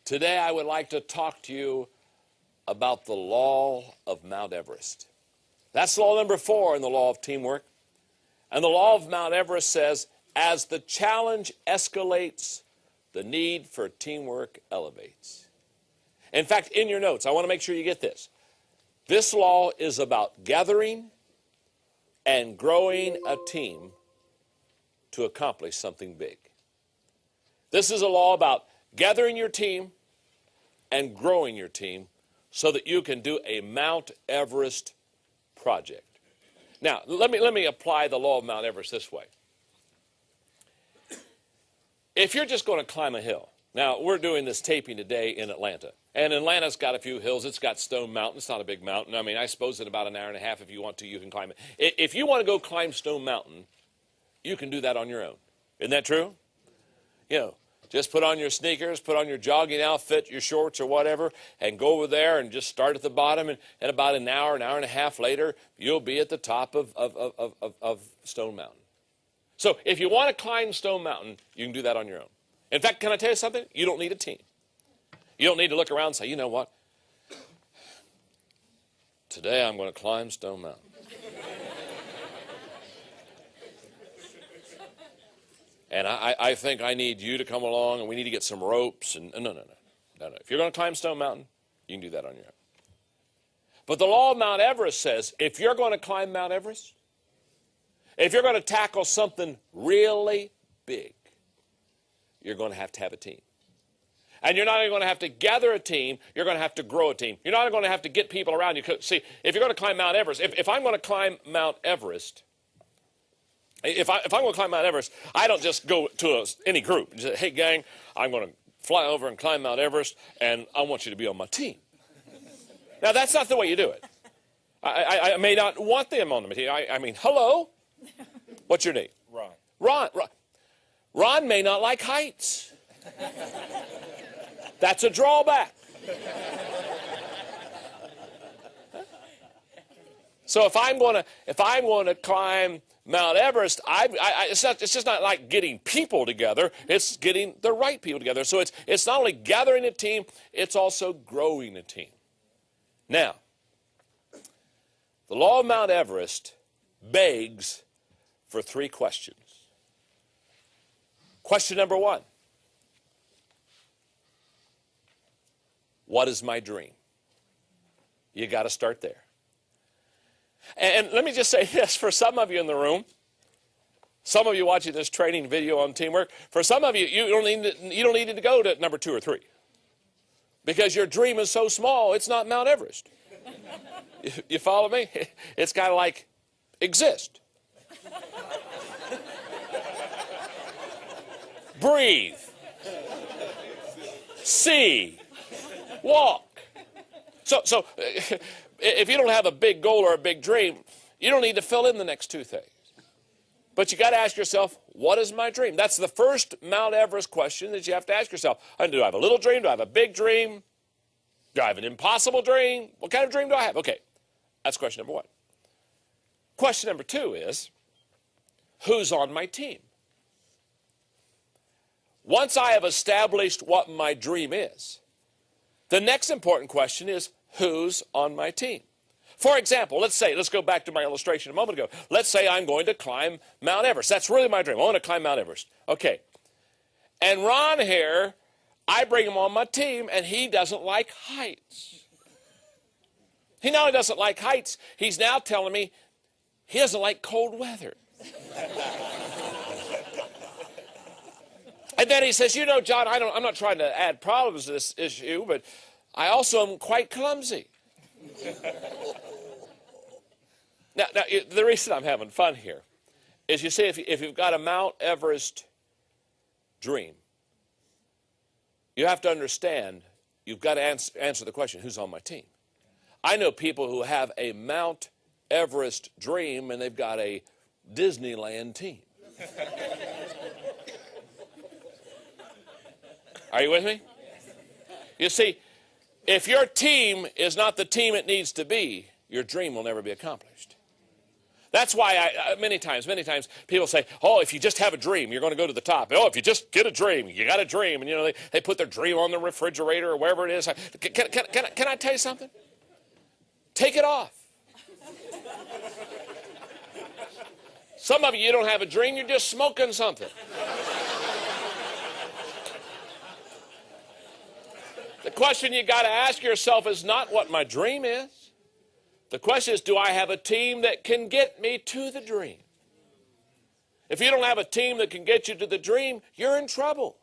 Today I would like to talk to you about the law of Mount Everest. That's law number 4 in the law of teamwork. And the law of Mount Everest says, as the challenge escalates, the need for teamwork elevates. In fact, in your notes, I want to make sure you get this. This law is about gathering and growing a team to accomplish something big. This is a law about gathering your team and growing your team so that you can do a Mount Everest project. Now, let me apply the law of Mount Everest this way. If you're just going to climb a hill, now we're doing this taping today in Atlanta, and Atlanta's got a few hills. It's got Stone Mountain. It's not a big mountain. I mean, I suppose in about an hour and a half, if you want to, you can climb it. If you want to go climb Stone Mountain, you can do that on your own. Isn't that true? You know, just put on your sneakers, put on your jogging outfit, your shorts or whatever, and go over there and just start at the bottom. And about an hour and a half later, you'll be at the top of Stone Mountain. So if you want to climb Stone Mountain, you can do that on your own. In fact, can I tell you something? You don't need a team. You don't need to look around and say, you know what? Today I'm going to climb Stone Mountain. And I think I need you to come along, and we need to get some ropes. And no. If you're going to climb Stone Mountain, you can do that on your own. But the law of Mount Everest says, if you're going to climb Mount Everest, if you're going to tackle something really big, you're going to have a team. And you're not only going to have to gather a team, you're going to have to grow a team. You're not going to have to get people around you. See, if you're going to climb Mount Everest, if I'm going to climb Mount Everest, if I'm going to climb Mount Everest, I don't just go to any group and say, hey, gang, I'm going to fly over and climb Mount Everest, and I want you to be on my team. Now, that's not the way you do it. I may not want them on the team. I mean, hello? What's your name? Ron. Ron may not like heights. That's a drawback. So if I'm going to climb Mount Everest, it's just not like getting people together. It's getting the right people together. So it's not only gathering a team, it's also growing a team. Now, the law of Mount Everest begs for 3 questions. Question number 1. What is my dream? You got to start there. And let me just say this, for some of you in the room, some of you watching this training video on teamwork, for some of you, you don't need to go to number 2 or 3. Because your dream is so small, it's not Mount Everest. You follow me? It's kind of like exist. Breathe. See. Walk. So if you don't have a big goal or a big dream, you don't need to fill in the next 2 things. But you got to ask yourself, what is my dream? That's the first Mount Everest question that you have to ask yourself. Do I have a little dream? Do I have a big dream? Do I have an impossible dream? What kind of dream do I have? Okay, that's question number 1. Question number 2 is, who's on my team? Once I have established what my dream is, the next important question is, who's on my team? For example, let's go back to my illustration a moment ago. Let's say I'm going to climb Mount Everest. That's really my dream. I want to climb Mount Everest. Okay. And Ron here, I bring him on my team, and he doesn't like heights. He not only doesn't like heights, he's now telling me he doesn't like cold weather. And then he says, you know, John, I'm not trying to add problems to this issue, but I also am quite clumsy. Now, the reason I'm having fun here is, you see, if you've got a Mount Everest dream, you have to understand, you've got to answer the question, who's on my team? I know people who have a Mount Everest dream, and they've got a Disneyland team. Are you with me? You see, if your team is not the team it needs to be, your dream will never be accomplished. That's why many times people say, oh, if you just have a dream, you're going to go to the top. Oh, if you just get a dream, you got a dream. And, you know, they put their dream on the refrigerator or wherever it is. Can I tell you something? Take it off. Some of you don't have a dream, you're just smoking something. The question you got to ask yourself is not what my dream is. The question is, do I have a team that can get me to the dream? If you don't have a team that can get you to the dream, you're in trouble.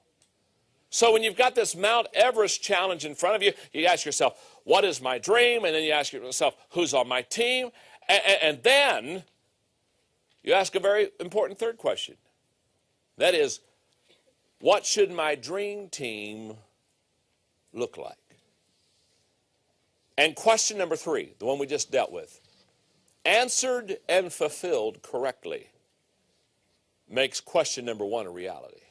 So when you've got this Mount Everest challenge in front of you, you ask yourself, what is my dream? And then you ask yourself, who's on my team? And then you ask a very important third question. That is, what should my dream team look like? And question number 3, the one we just dealt with, answered and fulfilled correctly, makes question number 1 a reality.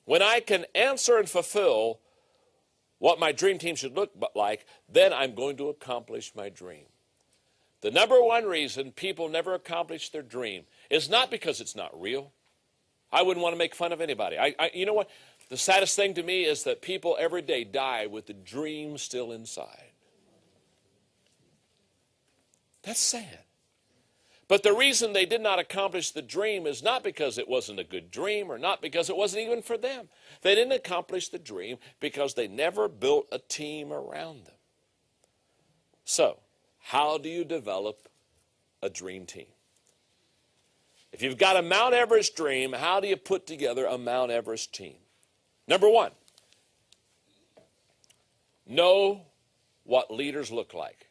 When I can answer and fulfill what my dream team should look like, then I'm going to accomplish my dream. The number 1 reason people never accomplish their dream is not because it's not real. I wouldn't want to make fun of anybody. You know what? The saddest thing to me is that people every day die with the dream still inside. That's sad. But the reason they did not accomplish the dream is not because it wasn't a good dream or not because it wasn't even for them. They didn't accomplish the dream because they never built a team around them. So, how do you develop a dream team? If you've got a Mount Everest dream, how do you put together a Mount Everest team? Number 1, know what leaders look like.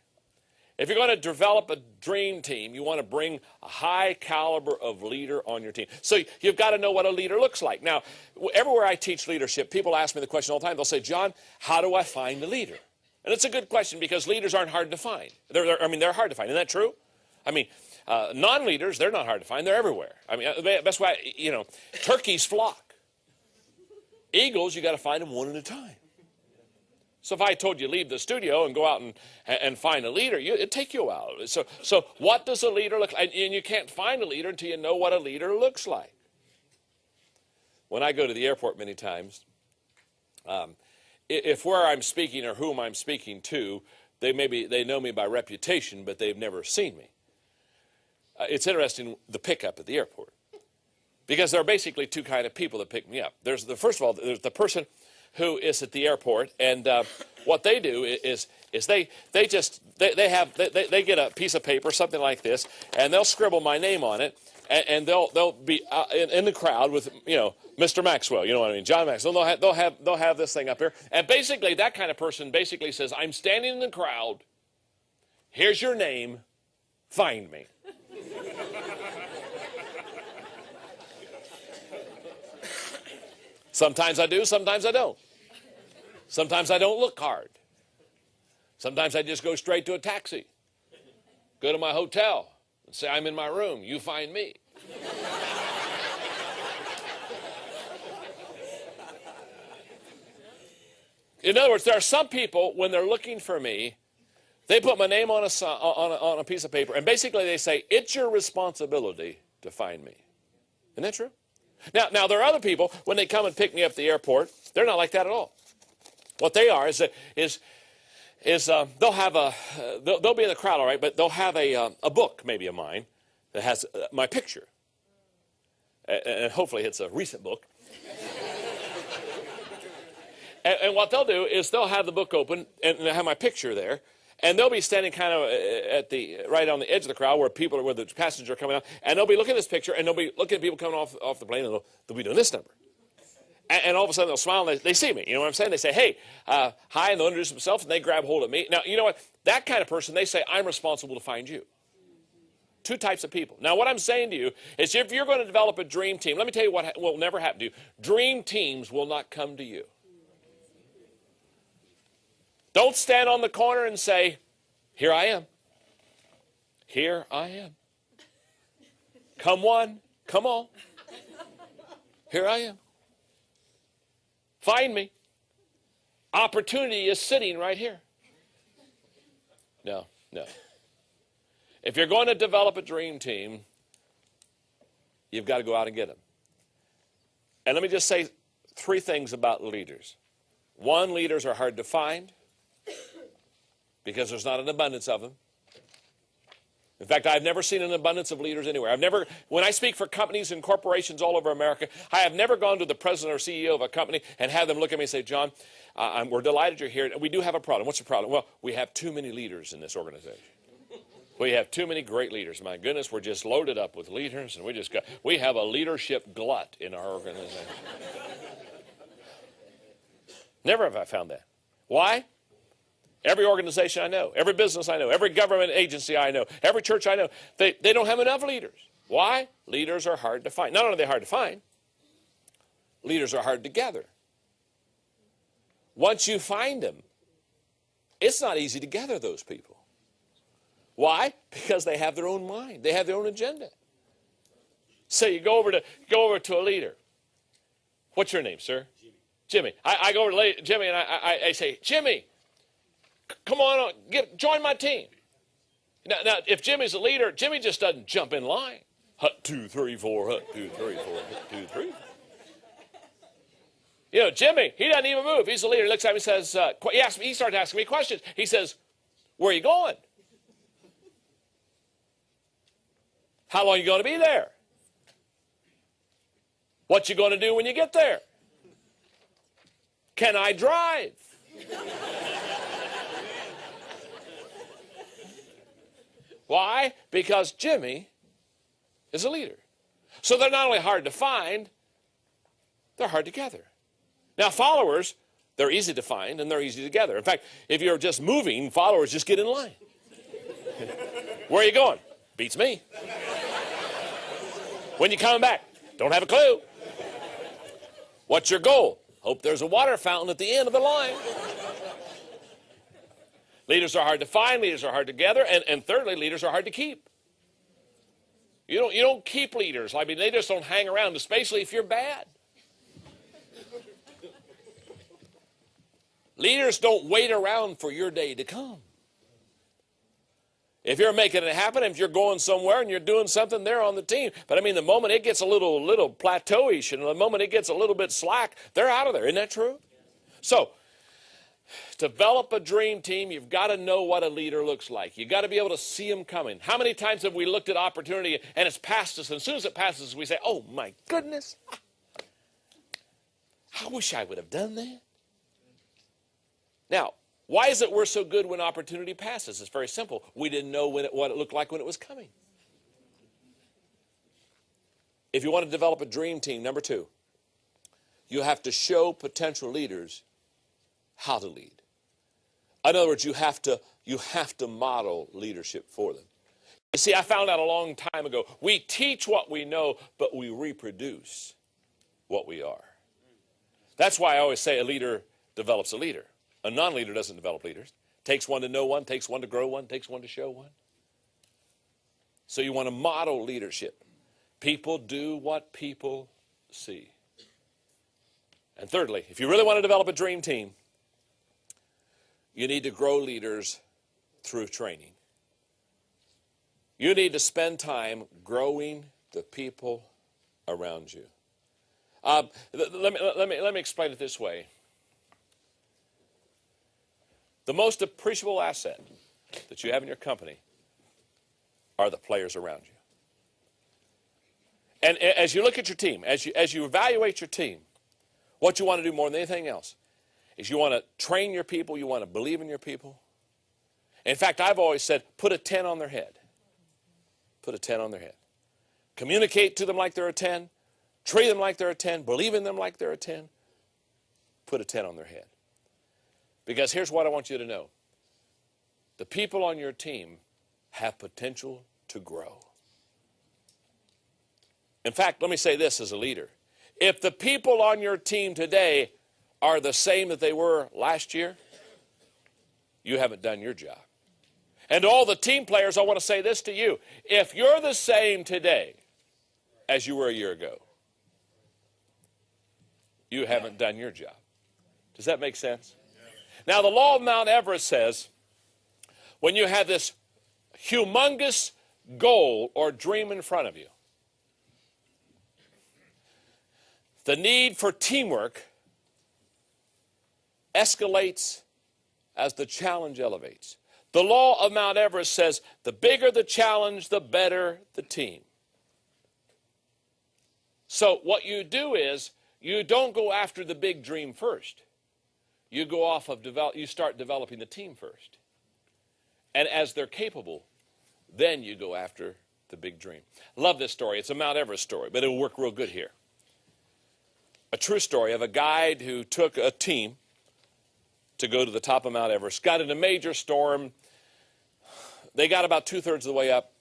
If you're going to develop a dream team, you want to bring a high caliber of leader on your team. So you've got to know what a leader looks like. Now, everywhere I teach leadership, people ask me the question all the time. They'll say, John, how do I find a leader? And it's a good question because leaders aren't hard to find. They're hard to find. Isn't that true? Non-leaders, they're not hard to find. They're everywhere. That's why, turkeys flock. Eagles, you got to find them one at a time. So if I told you leave the studio and go out and find a leader, it'd take you a while. So what does a leader look like? And you can't find a leader until you know what a leader looks like. When I go to the airport many times, if where I'm speaking or whom I'm speaking to, they know me by reputation, but they've never seen me. It's interesting, the pickup at the airport. Because there are basically 2 kinds of people that pick me up. First of all, there's the person who is at the airport, and what they do is they get a piece of paper, something like this, and they'll scribble my name on it, and they'll be in the crowd with Mr. Maxwell, you know what I mean, John Maxwell. They'll have this thing up here, and basically that kind of person basically says, I'm standing in the crowd. Here's your name. Find me. Sometimes I do, sometimes I don't. Sometimes I don't look hard. Sometimes I just go straight to a taxi. Go to my hotel and say, I'm in my room. You find me. In other words, there are some people, when they're looking for me, they put my name on a piece of paper, and basically they say, it's your responsibility to find me. Isn't that true? Now there are other people, when they come and pick me up at the airport, they're not like that at all. What they are is they'll be in the crowd, all right, but they'll have a book, maybe of mine, that has my picture. And hopefully it's a recent book. and what they'll do is they'll have the book open and they'll have my picture there. And they'll be standing kind of right on the edge of the crowd where the passengers are coming out, and they'll be looking at this picture, and they'll be looking at people coming off the plane, and they'll be doing this number. And all of a sudden they'll smile, and they see me. You know what I'm saying? They say, hey, hi, and they'll introduce themselves, and they grab hold of me. Now, you know what? That kind of person, they say, I'm responsible to find you. 2 types of people. Now, what I'm saying to you is if you're going to develop a dream team, let me tell you what will never happen to you. Dream teams will not come to you. Don't stand on the corner and say, here I am. Here I am. Come one, come all. Here I am. Find me. Opportunity is sitting right here. No. If you're going to develop a dream team, you've got to go out and get them. And let me just say 3 things about leaders. 1, leaders are hard to find because there's not an abundance of them. In fact, I've never seen an abundance of leaders anywhere. When I speak for companies and corporations all over America, I have never gone to the president or CEO of a company and have them look at me and say, John, we're delighted you're here. We do have a problem. What's the problem? Well, we have too many leaders in this organization. We have too many great leaders. My goodness, we're just loaded up with leaders, and we have a leadership glut in our organization. Never have I found that. Why? Every organization I know, every business I know, every government agency I know, every church I know, they don't have enough leaders. Why? Leaders are hard to find. Not only are they hard to find, leaders are hard to gather. Once you find them, it's not easy to gather those people. Why? Because they have their own mind. They have their own agenda. So you go over to a leader. What's your name, sir? Jimmy. I go over to Jimmy and I say, Jimmy, come on, join my team. Now, if Jimmy's a leader, Jimmy just doesn't jump in line. Hut 2, 3, 4, hut 2, 3, 4, hut 2, 3, 4. You know, Jimmy, he doesn't even move. He's a leader. He looks at me and says, he starts asking me questions. He says, where are you going? How long are you going to be there? What you going to do when you get there? Can I drive? Why? Because Jimmy is a leader. So they're not only hard to find, they're hard to gather. Now, followers, they're easy to find and they're easy to gather. In fact, if you're just moving, followers just get in line. Where are you going? Beats me. When you coming back? Don't have a clue. What's your goal? Hope there's a water fountain at the end of the line. Leaders are hard to find, leaders are hard to gather, and thirdly, leaders are hard to keep. You don't keep leaders. I mean, they just don't hang around, especially if you're bad. Leaders don't wait around for your day to come. If you're making it happen, if you're going somewhere and you're doing something, they're on the team. But I mean, the moment it gets a little plateauish and the moment it gets a little bit slack, they're out of there. Isn't that true? So, develop a dream team. You've got to know what a leader looks like. You've got to be able to see them coming. How many times have we looked at opportunity and it's passed us, and as soon as it passes us, we say, oh my goodness, I wish I would have done that. Now, why is it we're so good when opportunity passes? It's very simple. We didn't know what it looked like when it was coming. If you want to develop a dream team, number 2, you have to show potential leaders how to lead. In other words, you have to model leadership for them. You see, I found out a long time ago, we teach what we know, but we reproduce what we are. That's why I always say a leader develops a leader. A non-leader doesn't develop leaders. Takes one to know one, takes one to grow one, takes one to show one. So you want to model leadership. People do what people see. And thirdly, if you really want to develop a dream team, you need to grow leaders through training. You need to spend time growing the people around you. Let me explain it this way. The most appreciable asset that you have in your company are the players around you. And as you look at your team, as you evaluate your team, what you want to do more than anything else is you want to train your people, you want to believe in your people. In fact, I've always said, put a 10 on their head. Put a 10 on their head. Communicate to them like they're a 10. Treat them like they're a 10. Believe in them like they're a 10. Put a 10 on their head. Because here's what I want you to know. The people on your team have potential to grow. In fact, let me say this as a leader. If the people on your team today are the same that they were last year, you haven't done your job. And to all the team players, I want to say this to you. If you're the same today as you were a year ago, you haven't done your job. Does that make sense? Now, the law of Mount Everest says when you have this humongous goal or dream in front of you, the need for teamwork escalates as the challenge elevates. The law of Mount Everest says the bigger the challenge, the better the team. So what you do is you don't go after the big dream first. You go off of you start developing the team first. And as they're capable, then you go after the big dream. Love this story. It's a Mount Everest story, but it'll work real good here. A true story of a guide who took a team to go to the top of Mount Everest, got in a major storm. They got about 2/3 of the way up,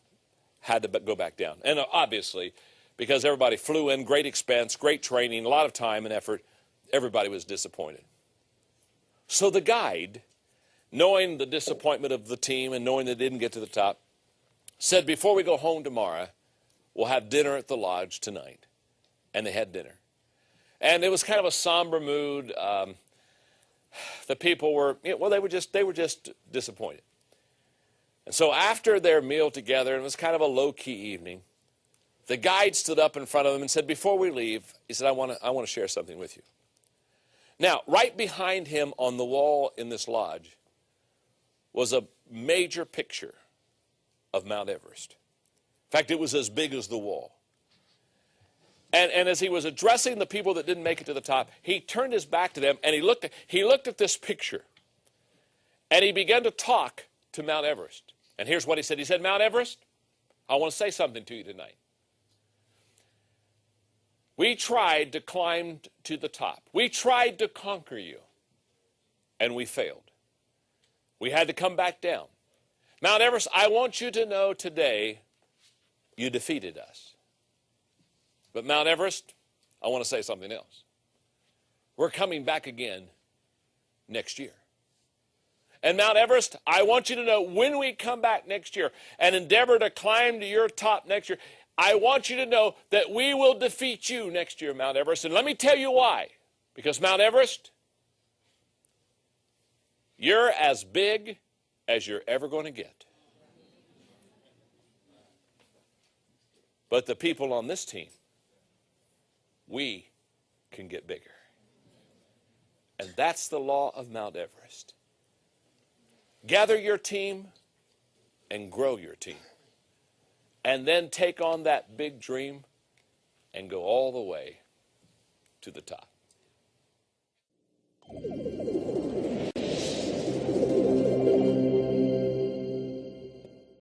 had to go back down. And obviously, because everybody flew in, great expense, great training, a lot of time and effort, everybody was disappointed. So the guide, knowing the disappointment of the team and knowing they didn't get to the top, said, before we go home tomorrow, we'll have dinner at the lodge tonight. And they had dinner. And it was kind of a somber mood. The people were, they were just disappointed. And so after their meal together, and it was kind of a low-key evening, the guide stood up in front of them and said, before we leave, he said, I want to share something with you. Now, right behind him on the wall in this lodge was a major picture of Mount Everest. In fact, it was as big as the wall. And as he was addressing the people that didn't make it to the top, he turned his back to them and he looked at this picture. And he began to talk to Mount Everest. And here's what he said. He said, Mount Everest, I want to say something to you tonight. We tried to climb to the top. We tried to conquer you. And we failed. We had to come back down. Mount Everest, I want you to know today you defeated us. But Mount Everest, I want to say something else. We're coming back again next year. And Mount Everest, I want you to know when we come back next year and endeavor to climb to your top next year, I want you to know that we will defeat you next year, Mount Everest. And let me tell you why. Because Mount Everest, you're as big as you're ever going to get. But the people on this team, we can get bigger. And that's the law of Mount Everest. Gather your team and grow your team. And then take on that big dream and go all the way to the top.